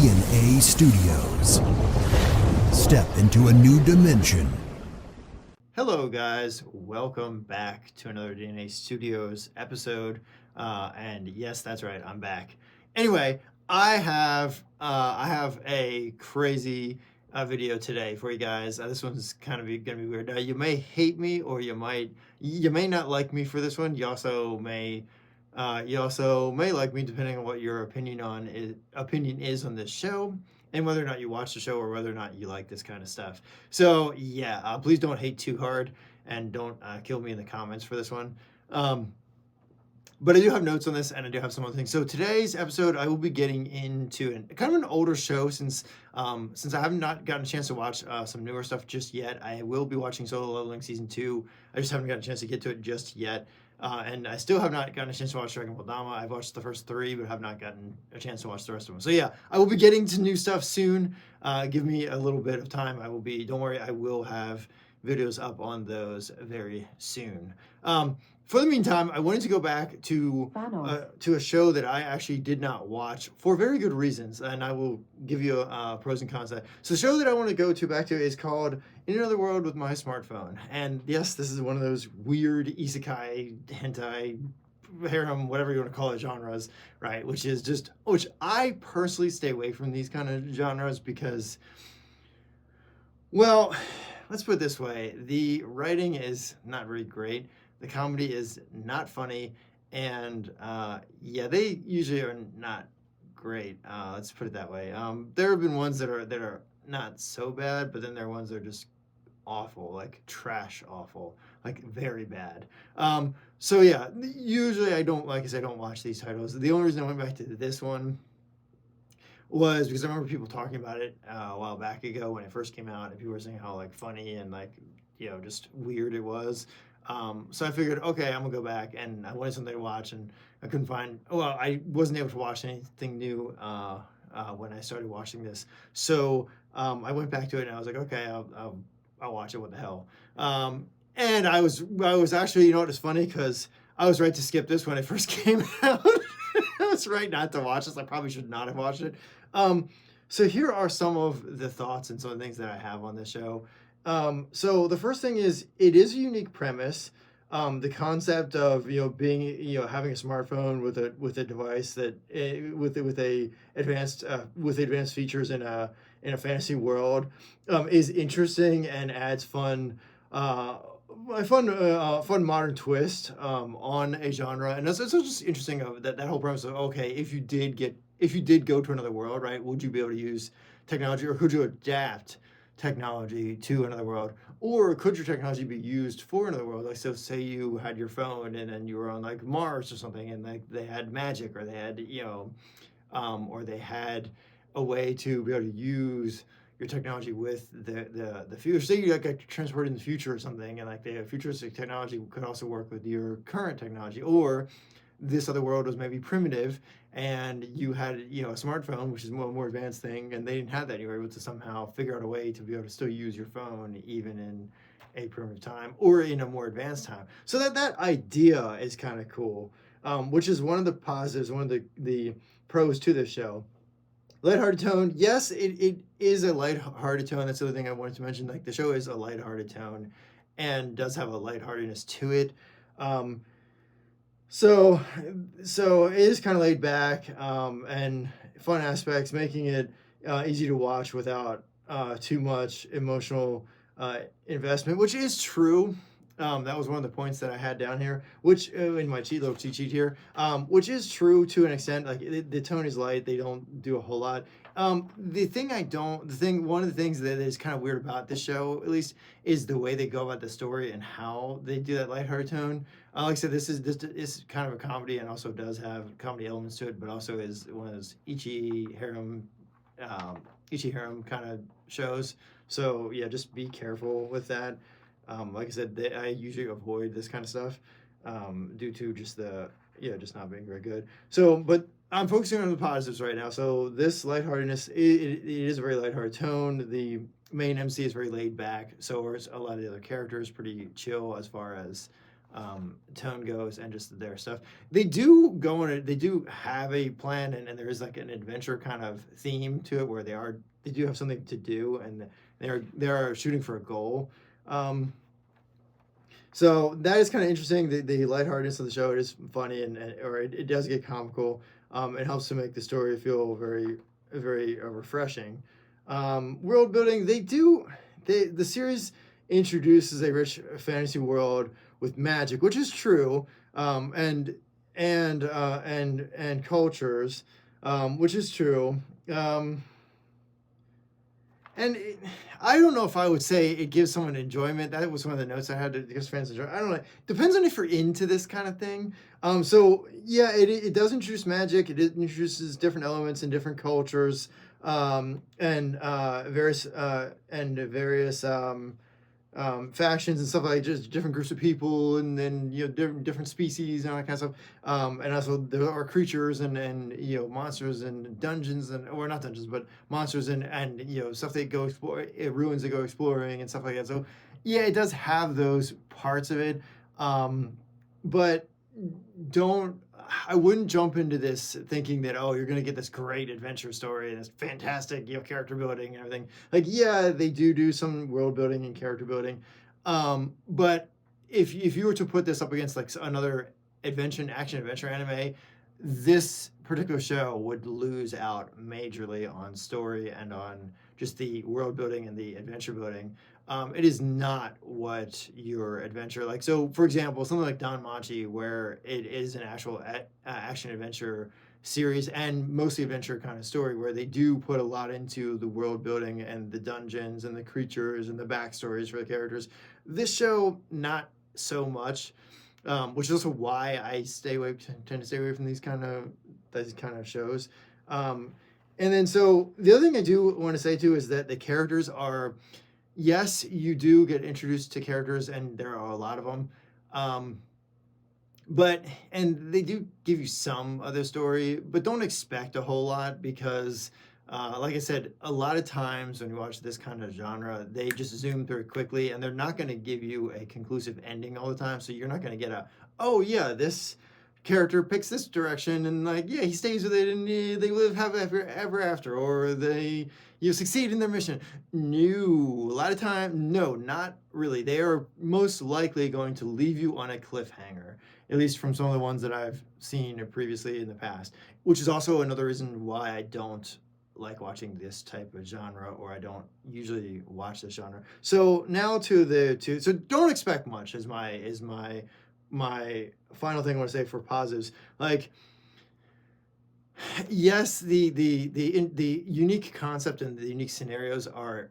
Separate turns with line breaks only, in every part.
DNA Studios. Step into a new dimension.
Hello, guys. Welcome back to another DNA Studios episode. And yes, that's right, I'm back. Anyway, I have a crazy video today for you guys. This one's kind of gonna be weird. Now, you may hate me, or you may not like me for this one. You also may like me, depending on what your opinion is on this show, and whether or not you watch the show, or whether or not you like this kind of stuff. So yeah, please don't hate too hard, and don't kill me in the comments for this one. But I do have notes on this, and I do have some other things. So today's episode, I will be getting into kind of an older show, since I have not gotten a chance to watch some newer stuff just yet. I will be watching Solo Leveling Season 2. I just haven't gotten a chance to get to it just yet. And I still have not gotten a chance to watch Dragon Ball Dama. I've watched the first 3, but have not gotten a chance to watch the rest of them. So yeah, I will be getting to new stuff soon. Give me a little bit of time. Don't worry, I will have videos up on those very soon. For the meantime, I wanted to go back to a show that I actually did not watch for very good reasons, and I will give you pros and cons of that. So the show that I want to go back to is called In Another World with My Smartphone. And yes, this is one of those weird isekai, hentai, harem, whatever you want to call it, genres, right? Which I personally stay away from these kind of genres because, well, let's put it this way. The writing is not very great. The comedy is not funny, and they usually are not great. Let's put it that way. There have been ones that are not so bad, but then there are ones that are just awful, like trash awful, like very bad. So yeah, usually I don't watch these titles. The only reason I went back to this one was because I remember people talking about it a while back ago when it first came out, and people were saying how like funny and like, just weird it was. So I figured, okay, I'm gonna go back, and I wanted something to watch, and I couldn't find. Well, I wasn't able to watch anything new when I started watching this. So I went back to it, and I was like, okay, I'll watch it. What the hell? And I was actually, it was funny because I was right to skip this when it first came out. I was right not to watch this. I probably should not have watched it. So here are some of the thoughts and some of the things that I have on this show. So the first thing is, it is a unique premise. The concept of being having a smartphone with a device that with advanced features in a fantasy world is interesting and adds fun modern twist on a genre. And it's just interesting that whole premise of, okay, if you did go to another world, right, would you be able to use technology, or could you adapt technology to another world, or could your technology be used for another world? Like, so say you had your phone and then you were on like Mars or something, and like they had magic, or they had or they had a way to be able to use your technology with the future. Say you got transported in the future or something, and like the futuristic technology could also work with your current technology, or this other world was maybe primitive, and you had a smartphone, which is a more advanced thing, and they didn't have that. You were able to somehow figure out a way to be able to still use your phone even in a primitive time or in a more advanced time. So that idea is kind of cool, which is one of the positives, one of the pros to this show. Lighthearted tone, yes, it is a lighthearted tone. That's the other thing I wanted to mention. Like, the show is a lighthearted tone and does have a lightheartedness to it. So it is kind of laid back and fun aspects, making it easy to watch without too much emotional investment, which is true. That was one of the points that I had down here, which in my little cheat sheet here, which is true to an extent. Like, the tone is light; they don't do a whole lot. One of the things that is kind of weird about this show, at least, is the way they go about the story and how they do that lighthearted tone. Like I said, this is kind of a comedy, and also does have comedy elements to it, but also is one of those ichi harem kind of shows. So yeah, just be careful with that. Like I said, I usually avoid this kind of stuff due to just not being very good. So, but I'm focusing on the positives right now. So this lightheartedness, it is a very lighthearted tone. The main MC is very laid back. So is a lot of the other characters, pretty chill as far as tone goes and just their stuff. They do go on it. They do have a plan, and there is like an adventure kind of theme to it where they do have something to do, and they are shooting for a goal. Um, so that is kind of interesting. The lightheartedness of the show, it is funny, or it does get comical. It helps to make the story feel very very refreshing. World building, the series introduces a rich fantasy world with magic, which is true, and cultures, which is true. Um, and I don't know if I would say it gives someone enjoyment. That was one of the notes I had to give fans enjoy. I don't know. Depends on if you're into this kind of thing. So yeah, it does introduce magic. It introduces different elements in different cultures, and various factions and stuff like just different groups of people, and then different species and all that kind of stuff. And also there are creatures and monsters and dungeons, or not dungeons but monsters and stuff they go explore, ruins they go exploring and stuff like that. So yeah, it does have those parts of it, but don't I wouldn't jump into this thinking that, oh, you're gonna get this great adventure story and this fantastic, character building and everything. Like, yeah, they do some world building and character building, but if you were to put this up against like another action adventure anime, this particular show would lose out majorly on story and on just the world building and the adventure building. It is not what your adventure like. So, for example, something like Don Machi, where it is an actual action adventure series and mostly adventure kind of story, where they do put a lot into the world building and the dungeons and the creatures and the backstories for the characters. This show, not so much, which is also why I tend to stay away from these kind of shows. And then, so the other thing I do want to say too is that the characters are. Yes, you do get introduced to characters, and there are a lot of them. And they do give you some other story, but don't expect a whole lot because, like I said, a lot of times when you watch this kind of genre, they just zoom through it quickly, and they're not going to give you a conclusive ending all the time. So you're not going to get oh yeah, this character picks this direction, and like, yeah, he stays with it, and they live ever after, or they succeed in their mission. No, a lot of time, no, not really. They are most likely going to leave you on a cliffhanger, at least from some of the ones that I've seen previously in the past, which is also another reason why I don't like watching this type of genre, or I don't usually watch this genre. So now so don't expect much is my final thing I want to say for positives. Like, yes, the unique concept and the unique scenarios are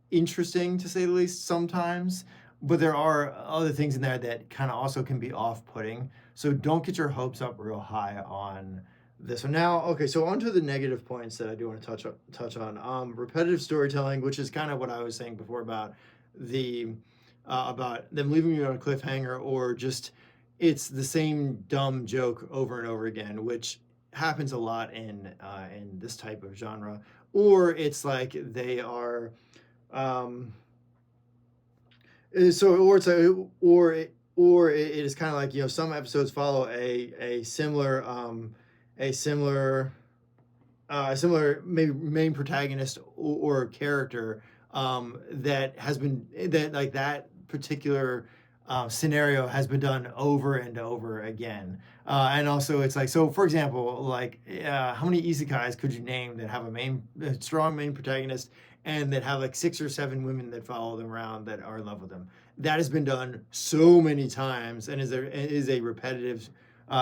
interesting, to say the least, sometimes, but there are other things in there that kind of also can be off-putting. So don't get your hopes up real high on this one. Now, okay, so on to the negative points that I do want to touch on. Repetitive storytelling, which is kind of what I was saying before about about them leaving you on a cliffhanger, or just it's the same dumb joke over and over again, which happens a lot in this type of genre. Or it's like they are, or it is kind of like, some episodes follow a similar maybe main protagonist or character, that particular scenario has been done over and over again. And also it's like, so for example, like, how many isekais could you name that have a strong main protagonist and that have like 6 or 7 women that follow them around that are in love with them? That has been done so many times, and is a repetitive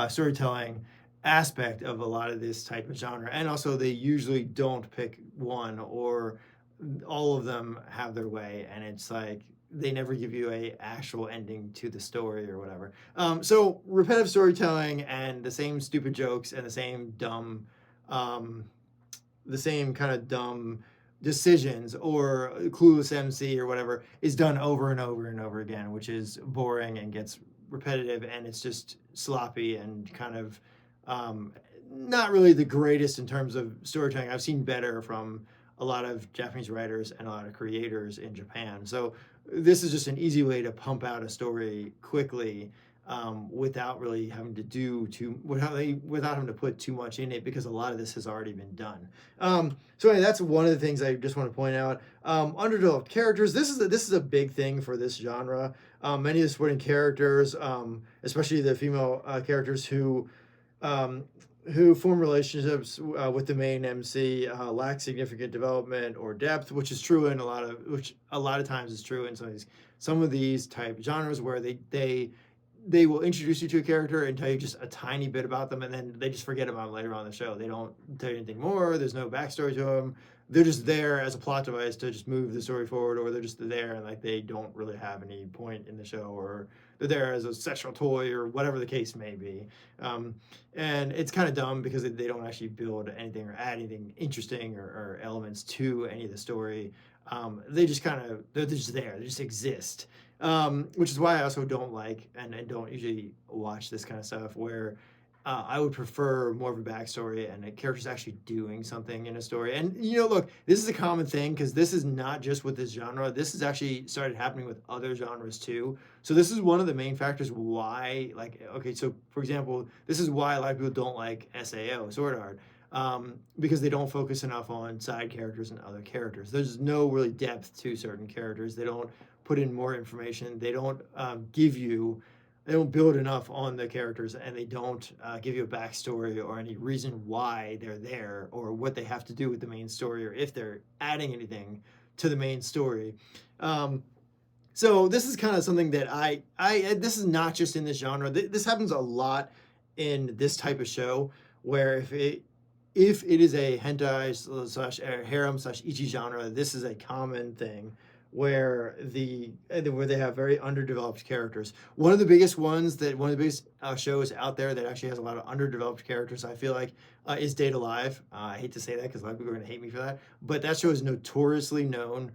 storytelling aspect of a lot of this type of genre. And also they usually don't pick one, or all of them have their way, and it's like they never give you a actual ending to the story or whatever. So repetitive storytelling and the same stupid jokes and the same kind of dumb decisions, or clueless MC or whatever, is done over and over and over again, which is boring and gets repetitive, and it's just sloppy and kind of not really the greatest in terms of storytelling. I've seen better from a lot of Japanese writers and a lot of creators in Japan. So this is just an easy way to pump out a story quickly, without really having to without having to put too much in it, because a lot of this has already been done. So anyway, that's one of the things I just want to point out. Underdeveloped characters. This is a big thing for this genre. Many of the supporting characters, especially the female characters who form relationships with the main MC, lack significant development or depth, which is true in which a lot of times is true in some of these type genres, where they will introduce you to a character and tell you just a tiny bit about them, and then they just forget about them later on in the show. They don't tell you anything more. There's no backstory to them. They're just there as a plot device to just move the story forward, or they're just there and like they don't really have any point in the show, or they're there as a sexual toy, or whatever the case may be. And it's kind of dumb because they don't actually build anything or add anything interesting or elements to any of the story. They're just there. They just exist. Which is why I also don't like and don't usually watch this kind of stuff, where I would prefer more of a backstory and a character's actually doing something in a story. And look, this is a common thing, because this is not just with this genre. This has actually started happening with other genres too. So this is one of the main factors why, so for example, this is why a lot of people don't like SAO, Sword Art. Because they don't focus enough on side characters and other characters. There's no really depth to certain characters. They don't put in more information. They don't they don't build enough on the characters, and they don't give you a backstory or any reason why they're there, or what they have to do with the main story, or if they're adding anything to the main story. So this is kind of something that this is not just in this genre. This happens a lot in this type of show, where if it is a hentai slash harem slash ichi genre, this is a common thing, where they have very underdeveloped characters. One of the biggest shows out there that actually has a lot of underdeveloped characters, I feel like, is Date Alive. I hate to say that, because a lot of people are going to hate me for that, but that show is notoriously known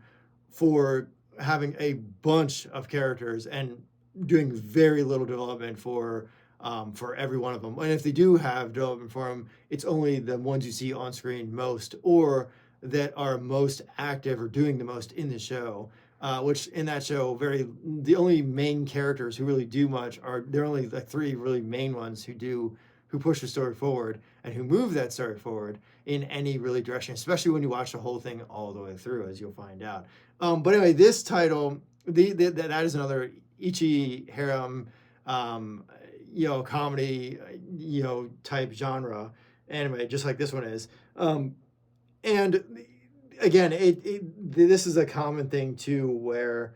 for having a bunch of characters and doing very little development for every one of them. And if they do have development for them, it's only the ones you see on screen most, or that are most active or doing the most in the show. Which in that show, the only main characters who really do much there are only like three really main ones who push the story forward and who move that story forward in any really direction, especially when you watch the whole thing all the way through, as you'll find out. But anyway, this title, that is another ichi harem, comedy, type genre anime, just like this one is. And again, this is a common thing too, where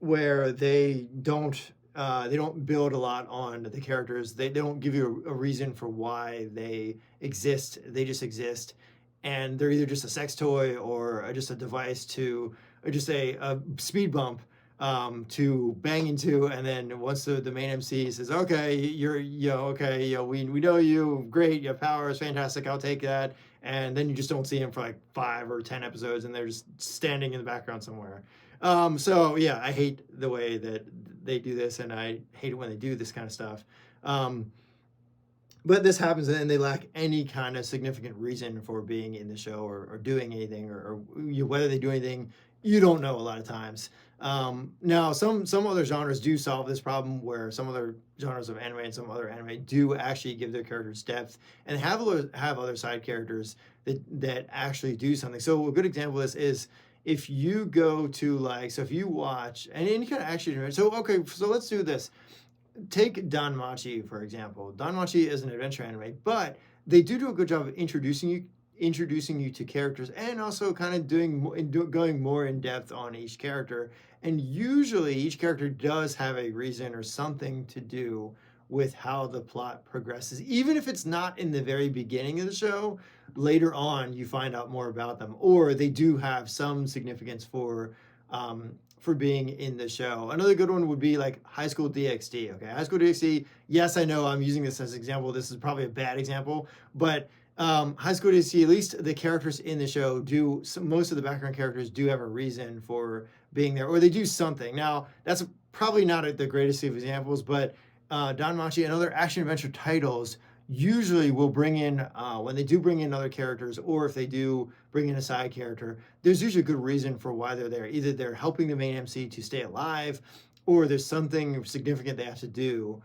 they don't build a lot on the characters. They don't give you a reason for why they exist. They just exist, and they're either just a sex toy, or just a device or just a speed bump to bang into. And then once the main MC says, okay, we know you, great, you have powers, fantastic, I'll take that. And then you just don't see him for like 5 or 10 episodes, and they're just standing in the background somewhere. So yeah, I hate the way that they do this, and I hate it when they do this kind of stuff. But this happens, and they lack any kind of significant reason for being in the show, or doing anything, or whether they do anything, you don't know a lot of times. Now, some other genres do solve this problem, where some other genres of anime and some other anime do actually give their characters depth and have other side characters that actually do something. So a good example of this is if you go to if you watch any kind of action. So let's do this. Take Danmachi, for example. Danmachi is an adventure anime, but they do a good job of introducing you to characters, and also kind of going more in depth on each character. And usually each character does have a reason or something to do with how the plot progresses. Even if it's not in the very beginning of the show, later on you find out more about them, or they do have some significance for being in the show. Another good one would be like High School DxD. Okay, High School DxD, yes, I know I'm using this as an example. This is probably a bad example, but High School DxD, at least the characters in the show most of the background characters do have a reason for being there, or they do something. Now, that's probably not the greatest of examples, but Danmachi and other action-adventure titles usually will bring in, when they do bring in other characters, or if they do bring in a side character, there's usually a good reason for why they're there. Either they're helping the main MC to stay alive, or there's something significant they have to do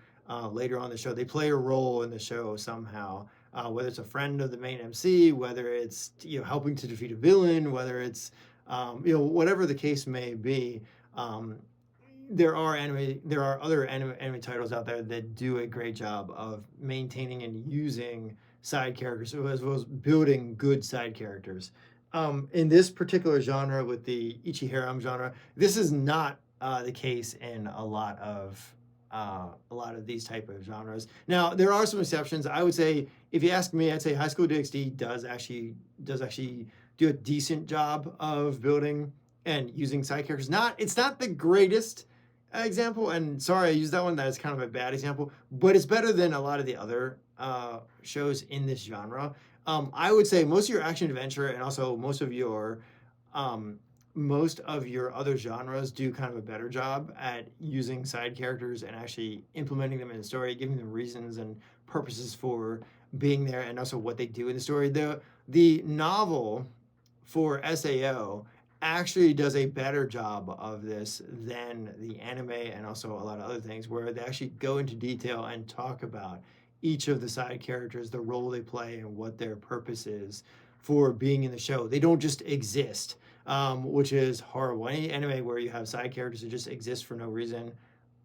later on in the show. They play a role in the show somehow, whether it's a friend of the main MC, whether it's helping to defeat a villain, whether it's whatever the case may be. There are other anime titles out there that do a great job of maintaining and using side characters as well as building good side characters. In this particular genre, with the Ichiharem genre, this is not the case in a lot of these type of genres. Now, there are some exceptions. I would say, if you ask me, I'd say High School DxD does actually do a decent job of building and using side characters. It's not the greatest example, and sorry I used that one. That is kind of a bad example, but it's better than a lot of the other shows in this genre. I would say most of your action adventure and also most of your other genres do kind of a better job at using side characters and actually implementing them in the story, giving them reasons and purposes for being there, and also what they do in the story. The novel for SAO actually does a better job of this than the anime, and also a lot of other things, where they actually go into detail and talk about each of the side characters, the role they play, and what their purpose is for being in the show. They don't just exist, which is horrible. Any anime where you have side characters that just exist for no reason,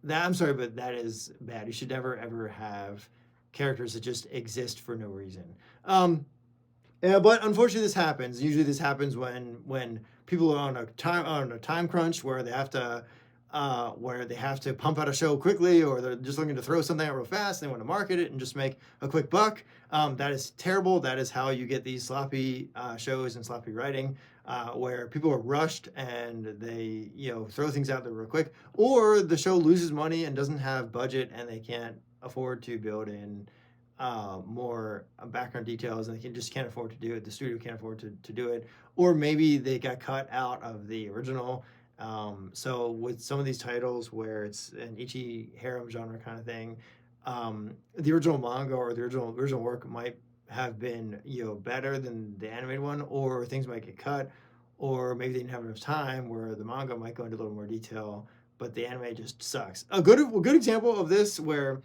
I'm sorry, but that is bad. You should never ever have characters that just exist for no reason. Yeah, but unfortunately, this happens. Usually, this happens when people are on a time crunch, where they have to pump out a show quickly, or they're just looking to throw something out real fast. And they want to market it and just make a quick buck. That is terrible. That is how you get these sloppy shows and sloppy writing, where people are rushed and they throw things out there real quick, or the show loses money and doesn't have budget, and they can't afford to build in more background details, and they just can't afford to do it. The studio can't afford to do it, or maybe they got cut out of the original. So with some of these titles where it's an Ichiharem genre kind of thing, the original manga or the original work might have been better than the animated one, or things might get cut, or maybe they didn't have enough time where the manga might go into a little more detail, but the anime just sucks. A good example of this where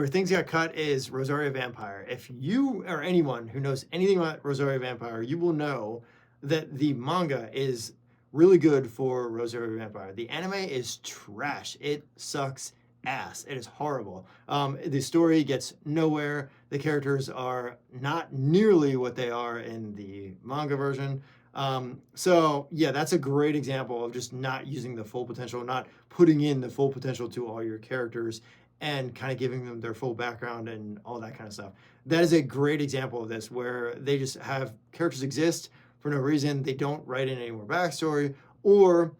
things got cut is Rosario Vampire. If you or anyone who knows anything about Rosario Vampire, you will know that the manga is really good for Rosario Vampire. The anime is trash. It sucks ass. It is horrible. The story gets nowhere. The characters are not nearly what they are in the manga version. So yeah, that's a great example of just not using the full potential, not putting in the full potential to all your characters, and kind of giving them their full background and all that kind of stuff. That is a great example of this, where they just have characters exist for no reason. They don't write in any more backstory, or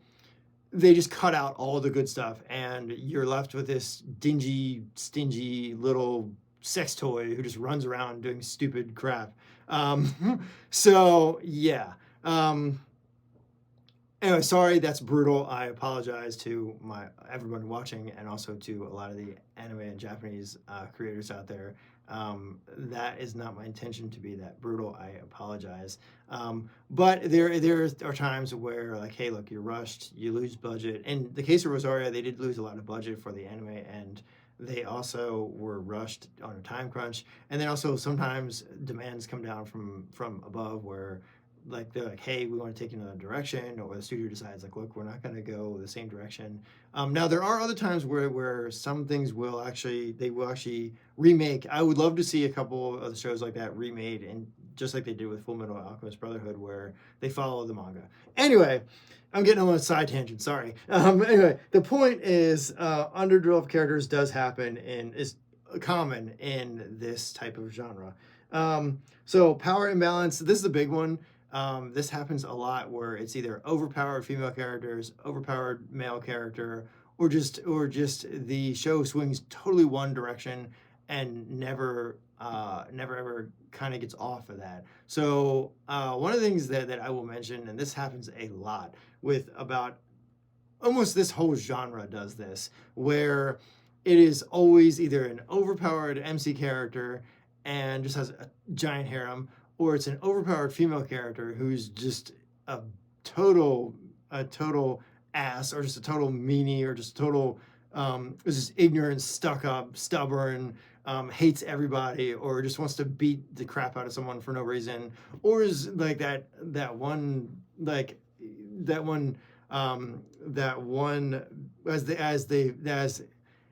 they just cut out all the good stuff, and you're left with this dingy, stingy little sex toy who just runs around doing stupid crap. So yeah. Anyway, sorry, that's brutal. I apologize to everyone watching, and also to a lot of the anime and Japanese creators out there. That is not my intention to be that brutal. I apologize. But there are times where, like, hey, look, you're rushed, you lose budget. In the case of Rosario, they did lose a lot of budget for the anime, and they also were rushed on a time crunch. And then also sometimes demands come down from above, where like they're like, hey, we want to take another direction, or the studio decides like, look, we're not going to go the same direction. Now there are other times where some things will actually remake. I would love to see a couple of the shows like that remade, and just like they did with Full Metal Alchemist Brotherhood, where they follow the manga. Anyway, I'm getting on a side tangent. Sorry. Anyway, the point is, underdeveloped characters does happen and is common in this type of genre. So power imbalance. This is a big one. This happens a lot, where it's either overpowered female characters, overpowered male character, or just the show swings totally one direction and never ever kind of gets off of that. So one of the things that I will mention, and this happens a lot with about almost this whole genre does this, where it is always either an overpowered MC character and just has a giant harem, or it's an overpowered female character who's just a total ass, or just a total meanie, or just total is just ignorant, stuck up, stubborn, hates everybody, or just wants to beat the crap out of someone for no reason, or is like that one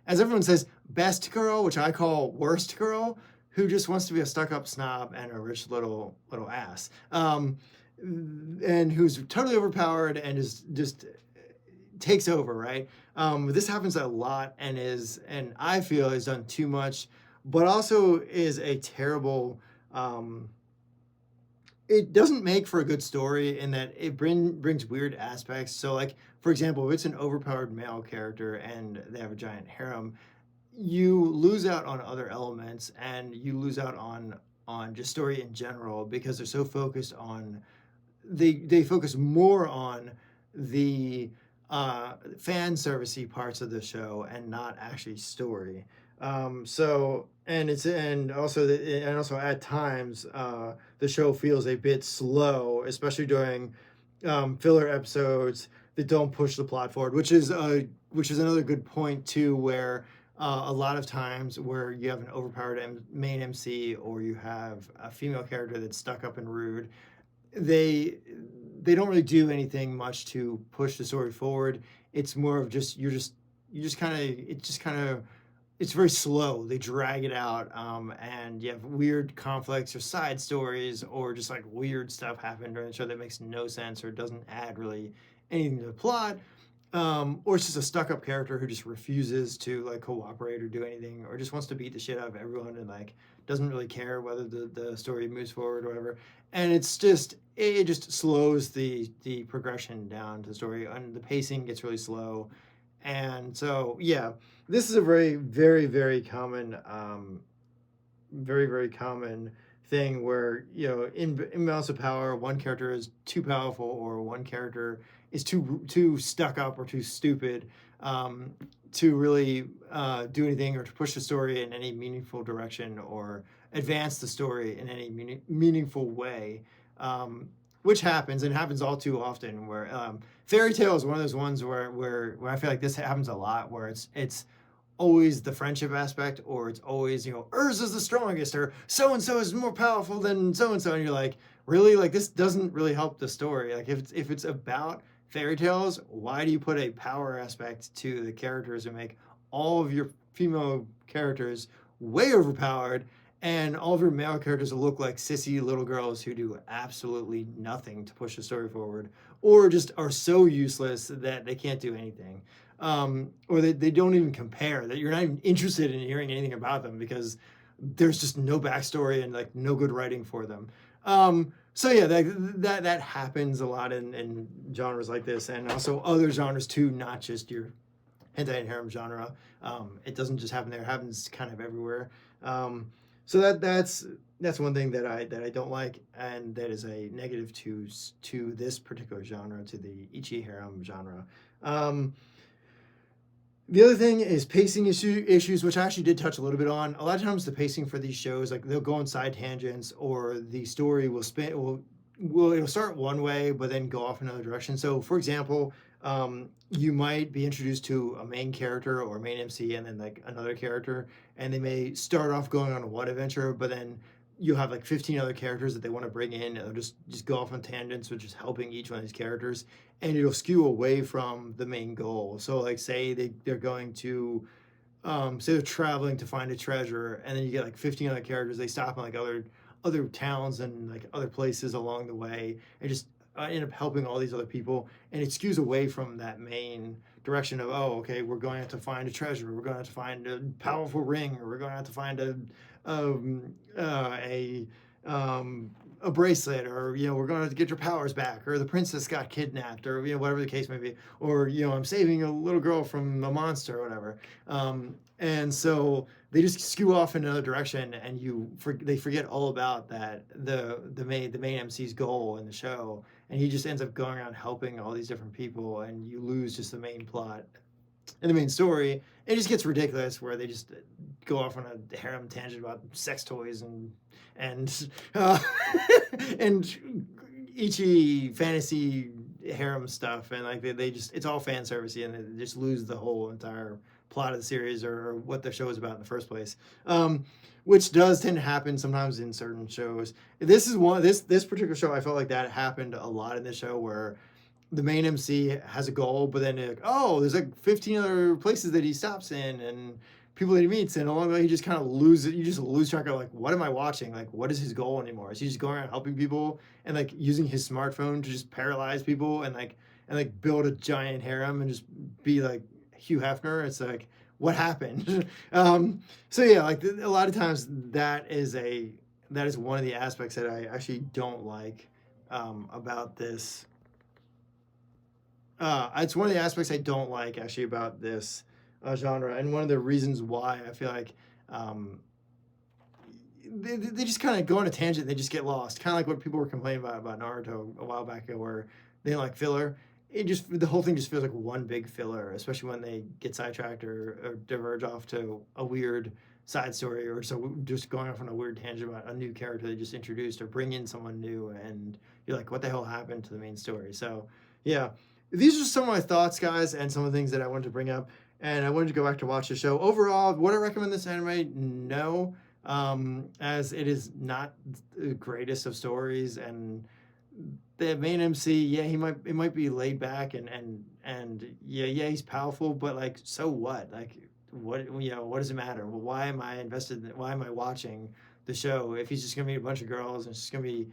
as everyone says, best girl, which I call worst girl, who just wants to be a stuck-up snob and a rich little ass, and who's totally overpowered and is just takes over, right? This happens a lot, and I feel is done too much, but also is a terrible. It doesn't make for a good story in that it brings weird aspects. So, like, for example, if it's an overpowered male character and they have a giant harem, you lose out on other elements, and you lose out on just story in general, because they're so focused on they focus more on the fan servicey parts of the show and not actually story. So and also at times the show feels a bit slow, especially during filler episodes that don't push the plot forward, which is another good point too, where a lot of times where you have an overpowered main MC, or you have a female character that's stuck up and rude, they don't really do anything much to push the story forward. It's more of just it's very slow. They drag it out, and you have weird conflicts or side stories, or just like weird stuff happen during the show that makes no sense or doesn't add really anything to the plot. Or it's just a stuck-up character who just refuses to like cooperate or do anything, or just wants to beat the shit out of everyone and like doesn't really care whether the story moves forward or whatever. And it just slows the progression down to the story, and the pacing gets really slow. And so yeah, this is a very very very common very common thing where, you know, in imbalance of power, one character is too powerful, or one character is too stuck up or too stupid to really do anything, or to push the story in any meaningful direction, or advance the story in any meaningful way, which happens, and happens all too often, where Fairy Tail is one of those ones where I feel like this happens a lot, where it's always the friendship aspect, or it's always, you know, Urza's the strongest, or so and so is more powerful than so and so, and you're like, really, like, this doesn't really help the story. Like, if it's about fairy tales, why do you put a power aspect to the characters and make all of your female characters way overpowered, and all of your male characters look like sissy little girls who do absolutely nothing to push the story forward, or just are so useless that they can't do anything, or they don't even compare, that you're not even interested in hearing anything about them, because there's just no backstory and like no good writing for them. So yeah, that happens a lot in genres like this, and also other genres too, not just your hentai and harem genre. It doesn't just happen there; it happens kind of everywhere. So that's one thing that I don't like, and that is a negative to this particular genre, to the ichi harem genre. The other thing is pacing issues, which I actually did touch a little bit on. A lot of times the pacing for these shows, like, they'll go on side tangents, or the story will it'll start one way but then go off another direction. So for example, you might be introduced to a main character or main MC, and then like another character, and they may start off going on one adventure, but then you have like 15 other characters that they want to bring in, and they'll just go off on tangents, which is helping each one of these characters, and it'll skew away from the main goal. So like, say they're going to say they're traveling to find a treasure, and then you get like 15 other characters, they stop in like other towns and like other places along the way, and just end up helping all these other people, and it skews away from that main direction of, oh, okay, we're going to have to find a treasure, we're going to have to find a powerful ring, or we're going to have to find a bracelet, or, you know, we're going to have to get your powers back, or the princess got kidnapped, or, you know, whatever the case may be, or, you know, I'm saving a little girl from a monster or whatever. And so they just skew off in another direction, and they forget all about that the main MC's goal in the show, and he just ends up going around helping all these different people, and you lose just the main plot in the main story, it just gets ridiculous where they just go off on a harem tangent about sex toys and uh, and ichi fantasy harem stuff, and like they just it's all fan servicey, and they just lose the whole entire plot of the series or what the show is about in the first place. Which does tend to happen sometimes in certain shows. This is one this particular show. I felt like that happened a lot in this show where the main MC has a goal, but then like, oh, there's like 15 other places that he stops in and people that he meets, and along the way he just kind of loses. You just lose track of like, what am I watching? Like, what is his goal anymore? Is he just going around helping people and like using his smartphone to just paralyze people and like build a giant harem and just be like Hugh Hefner? It's like, what happened? So yeah, like a lot of times that is one of the aspects that I actually don't like about this. It's one of the aspects I don't like actually about this genre, and one of the reasons why I feel like they just kind of go on a tangent. They just get lost, kind of like what people were complaining about Naruto a while back ago, where they didn't like filler. It just the whole thing just feels like one big filler, especially when they get sidetracked or diverge off to a weird side story, or so just going off on a weird tangent about a new character they just introduced, or bring in someone new, and you're like, what the hell happened to the main story? So yeah, these are some of my thoughts, guys, and some of the things that I wanted to bring up. And I wanted to go back to watch the show. Overall, would I recommend this anime? No, as it is not the greatest of stories, and the main MC, yeah, it might be laid back and yeah, he's powerful, but like, so what? Like, what what does it matter? Well, why am I invested? Why am I watching the show if he's just gonna be a bunch of girls and it's just gonna be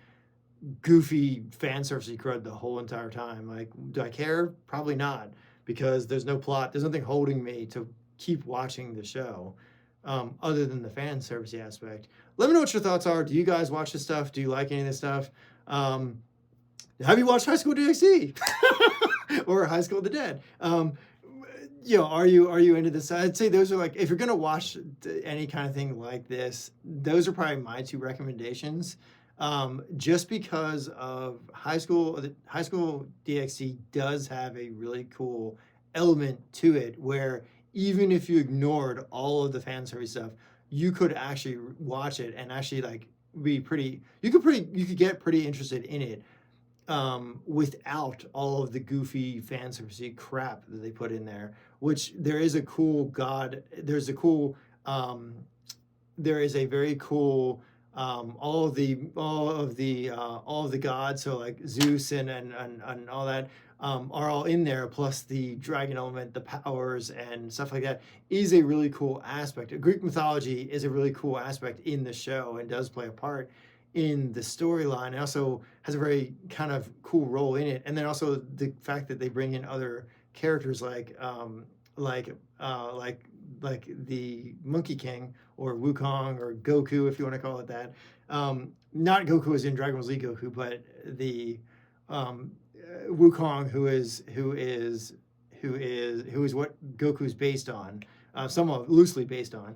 goofy fan servicey crud the whole entire time? Like, do I care? Probably not, because there's no plot. There's nothing holding me to keep watching the show, other than the fan servicey aspect. Let me know what your thoughts are. Do you guys watch this stuff? Do you like any of this stuff? Have you watched High School DxD or High School of the Dead? Are you into this? I'd say those are like, if you're gonna watch any kind of thing like this, those are probably my two recommendations. Just because of High School DxD does have a really cool element to it, where even if you ignored all of the fan service stuff, you could actually watch it and actually like be pretty. You could get pretty interested in it. Without all of the goofy fan servicey crap that they put in there, which there is a cool there is a very cool all of the gods, so like Zeus and all that are all in there, plus the dragon element, the powers and stuff like that is a really cool aspect. Greek mythology is a really cool aspect in the show and does play a part in the storyline. It also has a very kind of cool role in it, and then also the fact that they bring in other characters like the Monkey King or Wukong or Goku, if you want to call it that. Not Goku as in Dragon Ball Z Goku, but the Wukong, who is what Goku's based on, somewhat loosely based on.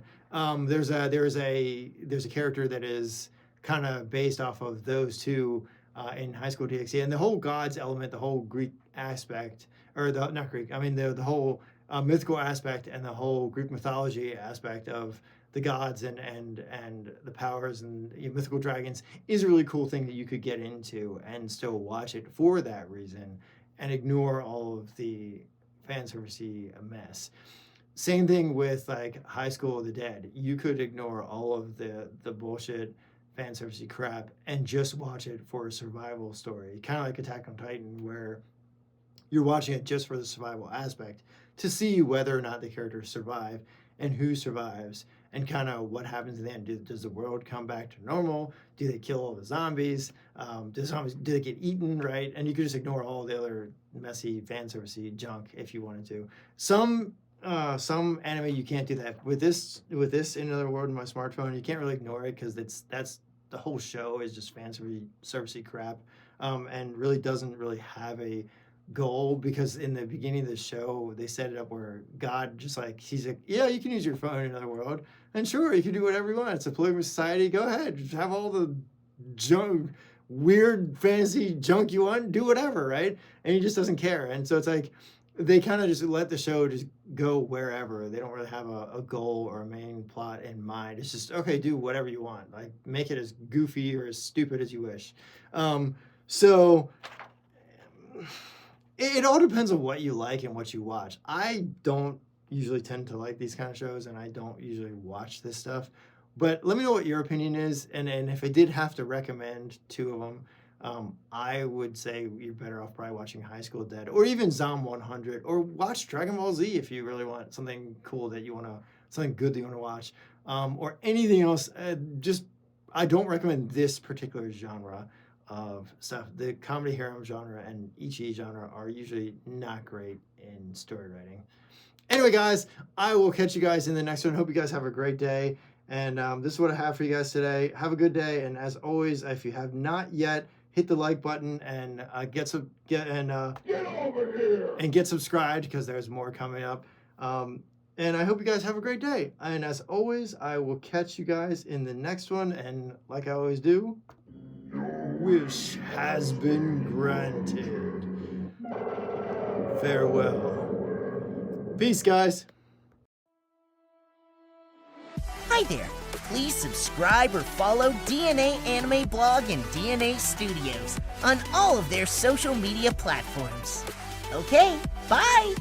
There's a character that is kind of based off of those two in High School DxD, and the whole gods element, the whole Greek aspect, or the not Greek, I mean the whole mythical aspect and the whole Greek mythology aspect of the gods and the powers and mythical dragons is a really cool thing that you could get into and still watch it for that reason and ignore all of the fan servicey mess. Same thing with like High School of the Dead. You could ignore all of the bullshit fan servicey crap and just watch it for a survival story, kind of like Attack on Titan, where you're watching it just for the survival aspect to see whether or not the characters survive and who survives and kind of what happens in the end. Does the world come back to normal? Do they kill all the zombies? Do they get eaten, right? And you could just ignore all the other messy fan servicey junk if you wanted to. Some anime you can't do that. With this In Another World in my smartphone, you can't really ignore it, because that's the whole show is just fan servicey crap, and really doesn't really have a goal, because in the beginning of the show they set it up where God just like, he's like, yeah, you can use your phone in another world, and sure, you can do whatever you want. It's a polygamous society. Go ahead, just have all the junk, weird fantasy junk you want, do whatever, right? And he just doesn't care. And so it's like, they kind of just let the show just go wherever. They don't really have a goal or a main plot in mind. It's just, okay, do whatever you want. Like, make it as goofy or as stupid as you wish. So it all depends on what you like and what you watch. I don't usually tend to like these kind of shows, and I don't usually watch this stuff. But let me know what your opinion is, and if I did have to recommend two of them, I would say you're better off probably watching High School Dead, or even Zom 100, or watch Dragon Ball Z if you really want something cool that you want to, something good that you want to watch, or anything else. I don't recommend this particular genre of stuff. The comedy harem genre and ichi genre are usually not great in story writing. Anyway, guys, I will catch you guys in the next one. Hope you guys have a great day. And this is what I have for you guys today. Have a good day. And as always, if you have not yet, hit the like button and get over here and get subscribed, because there's more coming up. And I hope you guys have a great day. And as always, I will catch you guys in the next one. And like I always do, your wish has been granted. Farewell. Peace, guys.
Hi there. Please subscribe or follow DNA Anime Blog and DNA Studios on all of their social media platforms. Okay, bye!